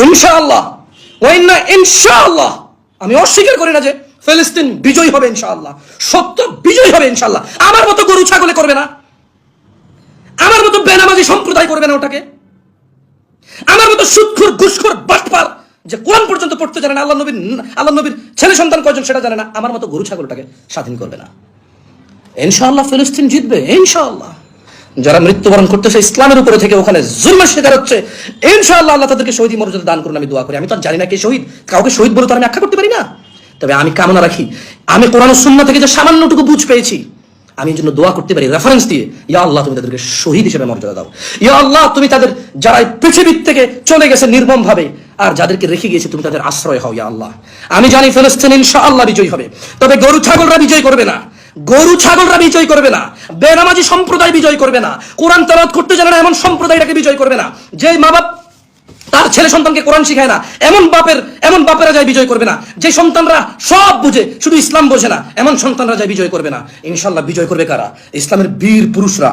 ইনশাআল্লাহ ওয়াইন্না ইনশাআল্লাহ, আমি অস্বীকার করি না যে ফিলিস্তিন বিজয়ী হবে ইনশাআল্লাহ, সত্য বিজয়ী হবে ইনশাআল্লাহ। আমার মতো গরু ছাগলে করবে না, আমার মতো বেনামাজি সম্প্রদায় করবে না ওটাকে, আমার মতো সুদখোর ঘুষখোর বাটপার যে কোরআন পর্যন্ত পড়তে জানে না, আল্লাহ নবীর ছেলে সন্তান কয়জন সেটা জানে না, আমার মতো গরু ছাগলটাকে স্বাধীন করবে না। ইনশাআল্লাহ ফিলিস্তিন জিতবে ইনশাআল্লাহ। যারা মৃত্যুবরণ করতেছে ইসলামের উপরে থেকে, ওখানে জুলমের শিকার হচ্ছে, ইনশাআল্লাহ আল্লাহ তাদেরকে শহীদ মর্যাদা দান করুন, আমি দোয়া করি। আমি তো জানি না কে শহীদ, কাউকে শহীদ বলে তো আমি আখ্যা করতে পারি না, তবে আমি কামনা রাখি আমি কোরআন ও সুন্নাহ থেকে যে সামান্যটুকু বুঝ পেয়েছি, আমি এর জন্য দোয়া করতে পারি রেফারেন্স দিয়ে, ইয়া আল্লাহ তুমি তাদেরকে শহীদ হিসেবে মর্যাদা দাও, ইয়া আল্লাহ তুমি তাদের যারা পৃথিবীর থেকে চলে গেছে নির্মম ভাবে আর যাদেরকে রেখে গিয়েছে তুমি তাদের আশ্রয় হও ইয়া আল্লাহ। আমি জানি ফিলিস্তিন ইনশাআল্লাহ বিজয়ী হবে, তবে গরু ছাগলরা বিজয় করবে না, গরু ছাগলরা বিজয় করবে না, বেনামাজি সম্প্রদায় বিজয় করবে না, কোরআন তেলাওয়াত করতে জানে না এমন সম্প্রদায়টাকে বিজয় করবে না, যে মা বাপ তার ছেলে সন্তানকে কোরআন শিখায় না এমন বাপেরা যায় বিজয় করবে না, যে সন্তানরা সব বুঝে শুধু ইসলাম বোঝে না এমন সন্তানরা যায় বিজয় করবে না। ইনশাআল্লাহ বিজয় করবে কারা? ইসলামের বীর পুরুষরা।